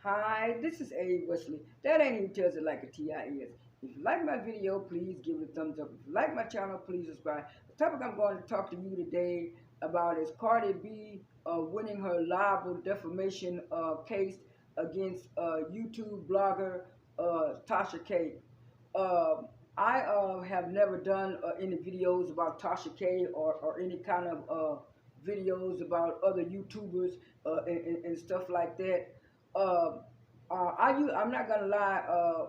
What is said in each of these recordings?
Hi, this is A. Wesley. That ain't even tells it like a TI is. If you like my video, please give it a thumbs up. If you like my channel, please subscribe. The topic I'm going to talk to you today about is Cardi B winning her libel defamation case against YouTube blogger Tasha K. Uh, I have never done any videos about Tasha K or any kind of videos about other YouTubers and stuff like that. Uh, I'm not gonna lie.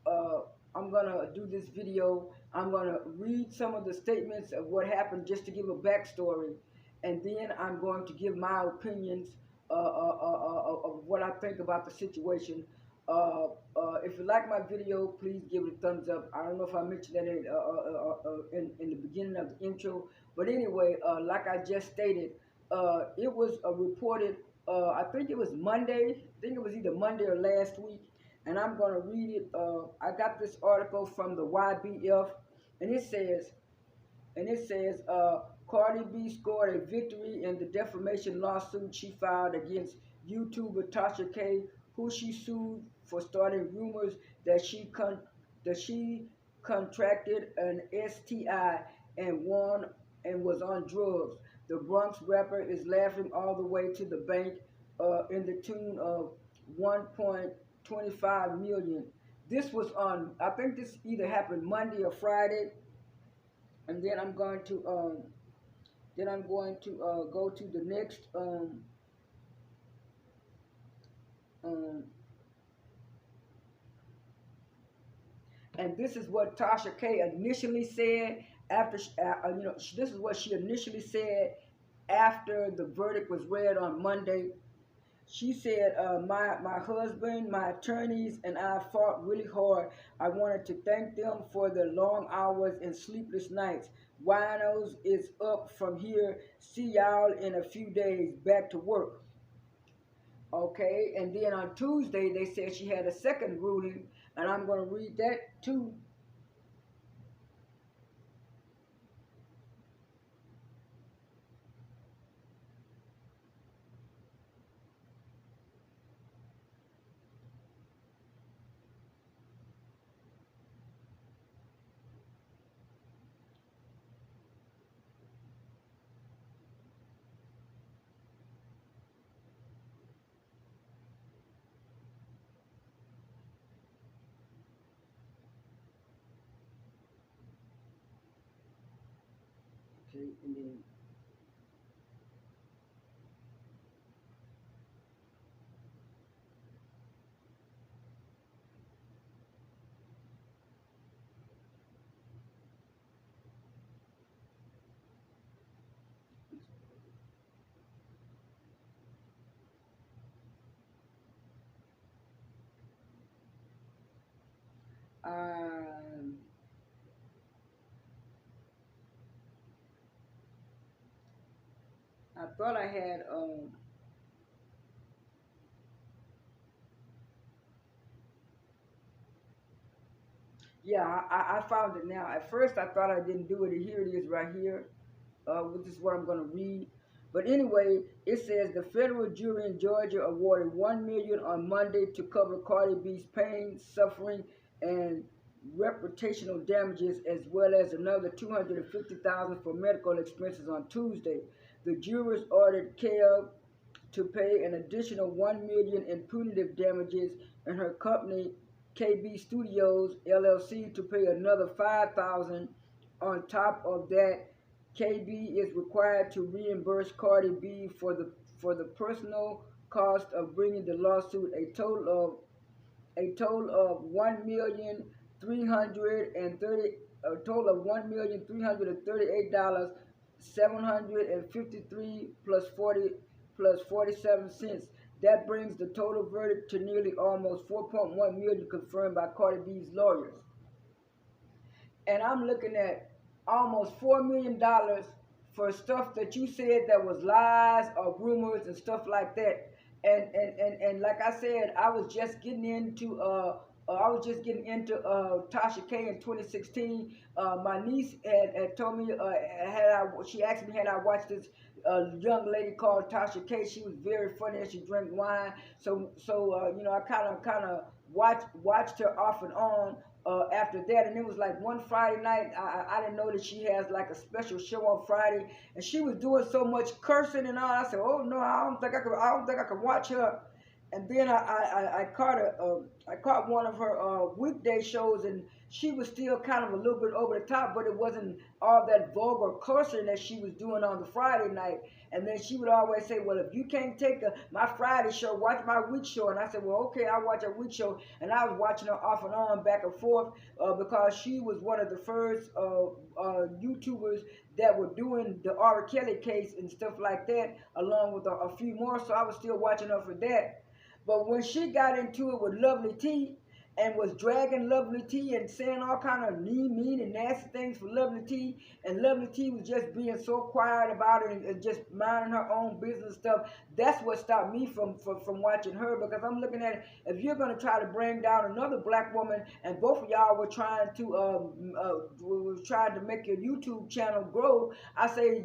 Uh, I'm gonna do this video. I'm gonna read some of the statements of what happened just to give a backstory, and then I'm going to give my opinions of what I think about the situation. If you like my video, please give it a thumbs up. I don't know if I mentioned that in the beginning of the intro, but anyway, like I just stated, it was reported. I think it was Monday. I think it was either Monday or last week, and I'm going to read it. I got this article from the YBF, and it says Cardi B scored a victory in the defamation lawsuit she filed against YouTuber Tasha K, who she sued for starting rumors that she contracted an STI and was on drugs. The Bronx rapper is laughing all the way to the bank in the tune of 1.25 million. This was on, I think this either happened Monday or Friday, and then I'm going to go to the next um, and this is what Tasha K initially said after this is what she initially said after the verdict was read on Monday. She said, my husband, my attorneys, and I fought really hard. I wanted to thank them for the long hours and sleepless nights. Winos is up from here. See y'all in a few days. Back to work. Okay, and then on Tuesday, they said she had a second ruling, and I'm going to read that too. Okay, and then um, I thought I had yeah, I found it now. At first, I thought I didn't do it. Here it is right here, which is what I'm going to read. But anyway, it says the federal jury in Georgia awarded $1 million on Monday to cover Cardi B's pain, suffering, and reputational damages, as well as another $250,000 for medical expenses on Tuesday. The jurors ordered Kev to pay an additional $1 million in punitive damages, and her company KB Studios LLC to pay another $5,000. On top of that, KB is required to reimburse Cardi B for the personal cost of bringing the lawsuit, a total of 1,330 a total of $1,338 753 plus 47 cents. That brings the total verdict to nearly almost 4.1 million, confirmed by Cardi B's lawyers. And I'm looking at almost $4 million for stuff that you said that was lies or rumors and stuff like that. And like I said, I was just getting into Tasha K in 2016. My niece had told me she asked me had I watched this a young lady called Tasha K. She was very funny and she drank wine. So you know, I kind of watched her off and on. After that, and it was like one Friday night. I didn't know that she has like a special show on Friday, and she was doing so much cursing and all. I said, "Oh no, I don't think I could watch her." And then I caught one of her weekday shows, and she was still kind of a little bit over the top, but it wasn't all that vulgar cursing that she was doing on the Friday night. And then she would always say, "Well, if you can't take my Friday show, watch my week show." And I said, "Well, okay, I'll watch a week show." And I was watching her off and on, back and forth, because she was one of the first YouTubers that were doing the R. Kelly case and stuff like that, along with a few more. So I was still watching her for that. But when she got into it with Lovely T and was dragging Lovely T and saying all kind of mean and nasty things for Lovely T, and Lovely T was just being so quiet about it and just minding her own business stuff, that's what stopped me from watching her, because I'm looking at it, if you're going to try to bring down another black woman, and both of y'all were trying to make your YouTube channel grow, I say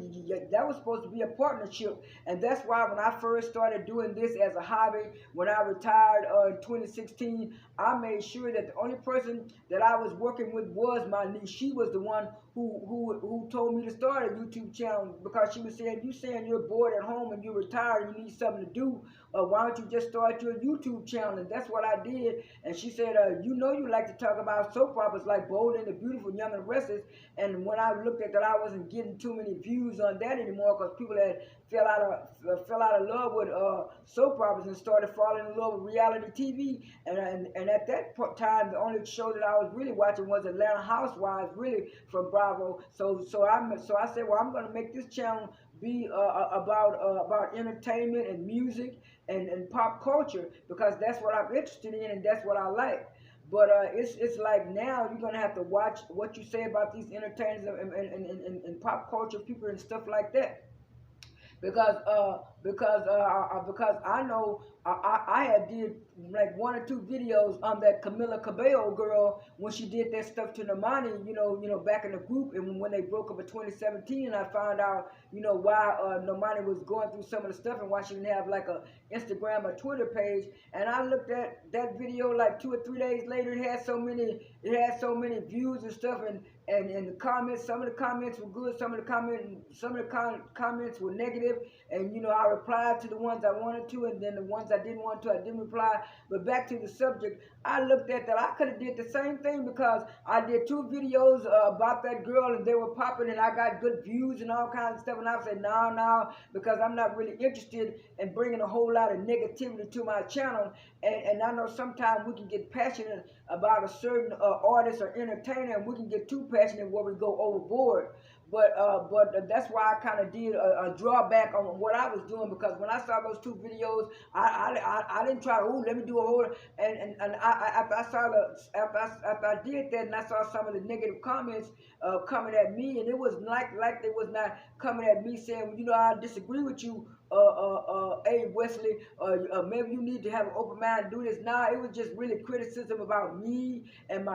that was supposed to be a partnership. And that's why when I first started doing this as a hobby, when I retired in 2016, I made sure that the only person that I was working with was my niece. She was the one who told me to start a YouTube channel, because she was saying, "You saying you're bored at home and you're retired and you need something to do, why don't you just start your YouTube channel?" And that's what I did. And she said, "You know you like to talk about soap operas like Bold and the Beautiful, Young and Restless." And when I looked at that, I wasn't getting too many views on that anymore, because people had fell out of love with soap operas and started falling in love with reality TV. And at that time, the only show that I was really watching was Atlanta Housewives, really, from Bravo. So I said, well, I'm going to make this channel be about entertainment and music and pop culture, because that's what I'm interested in and that's what I like. But it's like now you're gonna have to watch what you say about these entertainers and pop culture people and stuff like that, because I know I had did like one or two videos on that Camila Cabello girl when she did that stuff to Normani, back in the group, and when they broke up in 2017, I found out, why Normani was going through some of the stuff and why she didn't have like a Instagram or Twitter page. And I looked at that video like 2 or 3 days later. It had so many views and stuff, and the comments. Some of the comments were good. Some of the comments were negative. And I replied to the ones I wanted to, and then the ones I didn't want to, I didn't reply. But back to the subject, I looked at that. I could have did the same thing, because I did 2 videos about that girl, and they were popping, and I got good views and all kinds of stuff. And I said, no, because I'm not really interested in bringing a whole lot of negativity to my channel. And I know sometimes we can get passionate about a certain artist or entertainer, and we can get too passionate where we go overboard. But that's why I kind of did a drawback on what I was doing, because when I saw those 2 videos, I didn't try to, let me do a whole, after I did that, and I saw some of the negative comments coming at me, and it was like they was not coming at me saying, I disagree with you, Abe Wesley, maybe you need to have an open mind and do this. Nah, it was just really criticism about me and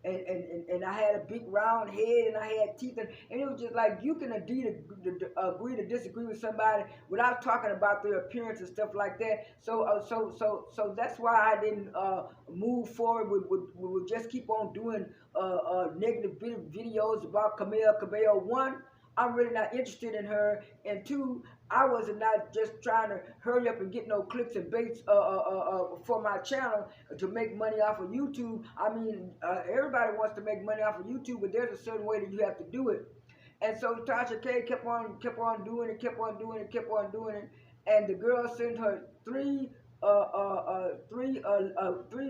and I had a big round head and I had teeth, and it was just like, you can agree to disagree with somebody without talking about their appearance and stuff like that. So that's why I didn't move forward with just keep on doing negative videos about Camila Cabello. One, I'm really not interested in her, and two, I was not just trying to hurry up and get no clicks and baits for my channel to make money off of YouTube. I mean, everybody wants to make money off of YouTube, but there's a certain way that you have to do it. And so Tasha K kept on doing it, and the girl sent her three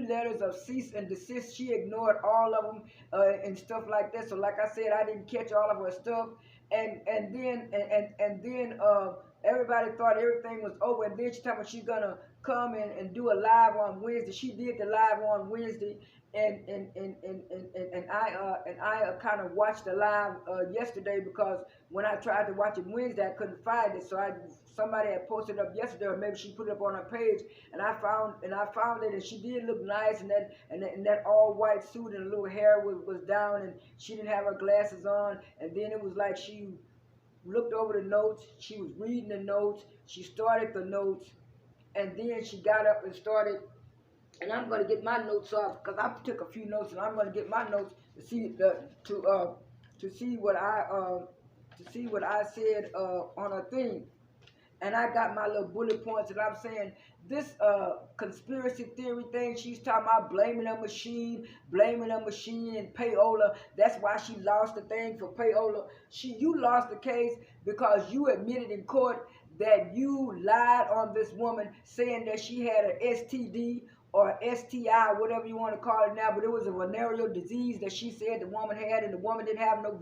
letters of cease and desist. She ignored all of them and stuff like that. So like I said, I didn't catch all of her stuff, and then everybody thought everything was over. And then she told me she's gonna come and do a live on Wednesday. She did the live on Wednesday, and I kind of watched the live yesterday, because when I tried to watch it Wednesday, I couldn't find it. So somebody had posted it up yesterday, or maybe she put it up on her page, and I found it, and she did look nice, and that all white suit and the little hair was down, and she didn't have her glasses on, and then it was like she looked over the notes. She was reading the notes. She started the notes, and then she got up and started. And I'm going to get my notes off because I took a few notes, and I'm going to get my notes to see to see what I said on a thing. And I got my little bullet points, and I'm saying this conspiracy theory thing. She's talking about blaming a machine, and payola. That's why she lost the thing for payola. You lost the case because you admitted in court that you lied on this woman, saying that she had an STD or STI, whatever you want to call it now, but it was a venereal disease that she said the woman had, and the woman didn't have no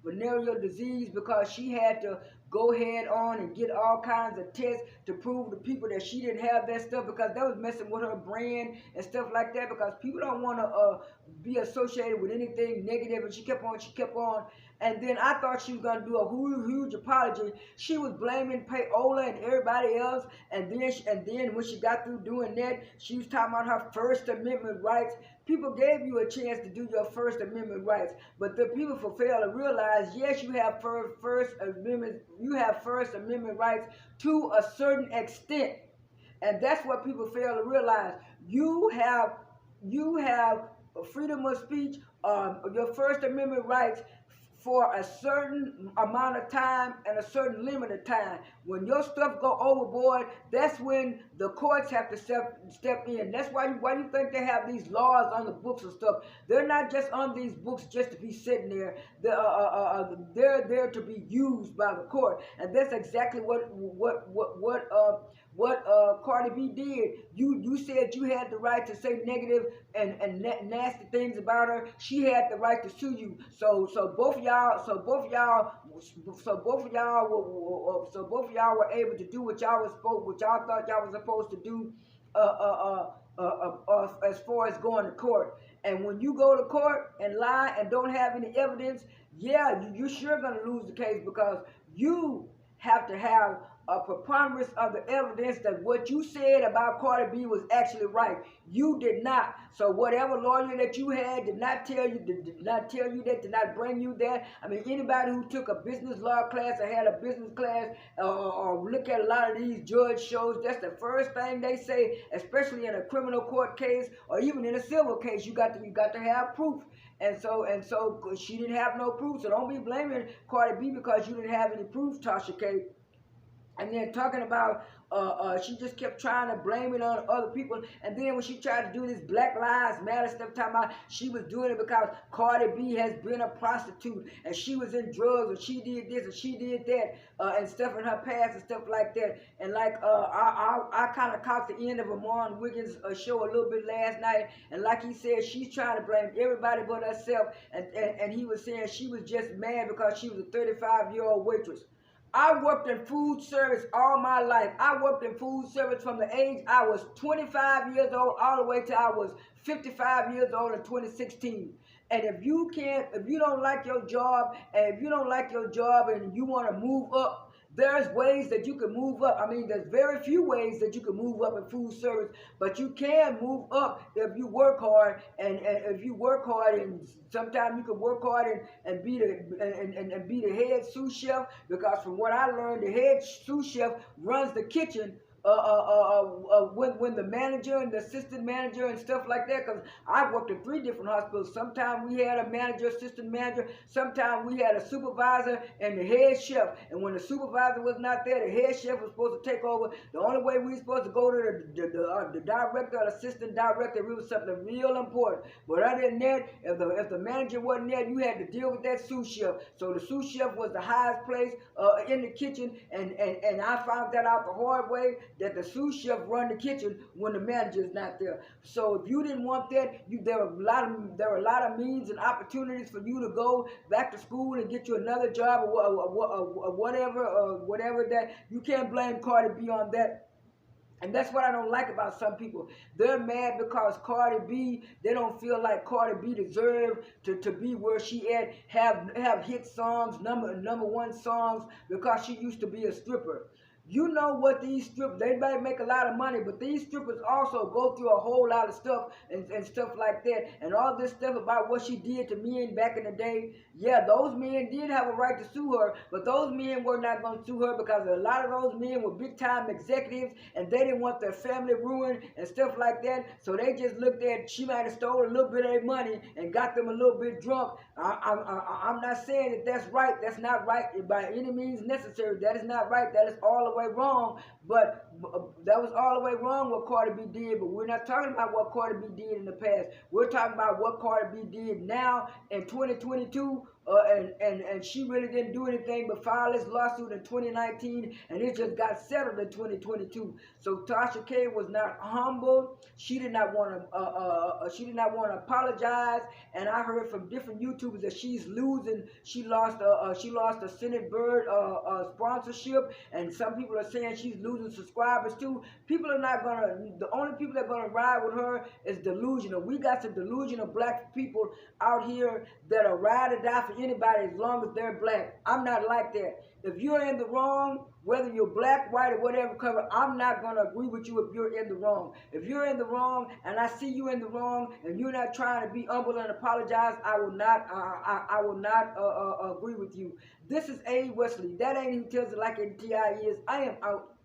venereal disease because she had to go head on and get all kinds of tests to prove to people that she didn't have that stuff, because that was messing with her brand and stuff like that, because people don't want to be associated with anything negative. And she kept on, and then I thought she was going to do a huge apology. She was blaming payola and everybody else, and then when she got through doing that, she was talking about her First Amendment rights. People gave you a chance to do your First Amendment rights, but the people fail to realize, yes, you have First Amendment rights to a certain extent, and that's what people fail to realize. You have freedom of speech, your First Amendment rights for a certain amount of time and a certain limit of time. When your stuff go overboard, that's when the courts have to step in. That's why you think they have these laws on the books and stuff. They're not just on these books just to be sitting there. They're there to be used by the court, and that's exactly what Cardi B did. You said you had the right to say negative and nasty things about her. She had the right to sue you. So both of y'all were able to do what y'all thought y'all was supposed to do. As far as going to court. And when you go to court and lie and don't have any evidence, yeah, you're sure gonna lose the case, because you have to have a preponderance of the evidence that what you said about Cardi B was actually right. You did not. So whatever lawyer that you had did not tell you that, did not bring you that. I mean, anybody who took a business law class or had a business class or look at a lot of these judge shows, that's the first thing they say, especially in a criminal court case or even in a civil case. You got to have proof. And so she didn't have no proof. So don't be blaming Cardi B because you didn't have any proof, Tasha K. And then talking about, she just kept trying to blame it on other people. And then when she tried to do this Black Lives Matter stuff, talking about she was doing it because Cardi B has been a prostitute and she was in drugs and she did this and she did that and stuff in her past and stuff like that. And like I kind of caught the end of Amon Wiggins' show a little bit last night. And like he said, she's trying to blame everybody but herself. And he was saying she was just mad because she was a 35-year-old waitress. I worked in food service all my life. I worked in food service from the age I was 25 years old all the way till I was 55 years old in 2016. And if you don't like your job, and you want to move up, there's ways that you can move up. I mean, there's very few ways that you can move up in food service, but you can move up if you work hard. And if you work hard, and sometimes you can work hard and be the head sous chef, because from what I learned, the head sous chef runs the kitchen. When the manager and the assistant manager and stuff like that, because I worked in 3 different hospitals. Sometimes we had a manager, assistant manager. Sometimes we had a supervisor and the head chef. And when the supervisor was not there, the head chef was supposed to take over. The only way we were supposed to go to the director or assistant director, it was something real important. But other than that, if the manager wasn't there, you had to deal with that sous chef. So the sous chef was the highest place in the kitchen, and I found that out the hard way, that the sous chef run the kitchen when the manager is not there. So if you didn't want that, there were a lot of means and opportunities for you to go back to school and get you another job or whatever that. You can't blame Cardi B on that. And that's what I don't like about some people. They're mad because Cardi B, they don't feel like Cardi B deserved to be where she at, have hit songs, number 1 songs, because she used to be a stripper. You know what these strippers, they might make a lot of money, but these strippers also go through a whole lot of stuff and stuff like that. And all this stuff about what she did to men back in the day. Yeah, those men did have a right to sue her, but those men were not going to sue her because a lot of those men were big time executives and they didn't want their family ruined and stuff like that. So they just looked at, she might have stole a little bit of their money and got them a little bit drunk. I'm not saying that that's right. That's not right by any means necessary. That is not right. That is all the way wrong. But that was all the way wrong what Cardi B did. But we're not talking about what Cardi B did in the past. We're talking about what Cardi B did now in 2022. And she really didn't do anything but file this lawsuit in 2019, and it just got settled in 2022. So Tasha K was not humble. She did not want to. She did not want to apologize. And I heard from different YouTubers that she's losing. She lost a Senate Bird sponsorship, and some people are saying she's losing subscribers too. People are not gonna. The only people that are gonna ride with her is delusional. We got some delusional black people out here that are ride or die for anybody as long as they're black. I'm not like that. If you're in the wrong, whether you're black, white, or whatever color, I'm not going to agree with you if you're in the wrong. If you're in the wrong and I see you in the wrong and you're not trying to be humble and apologize, I will not agree with you. This is A. Wesley. That ain't who tells it like it T.I. is. I am out.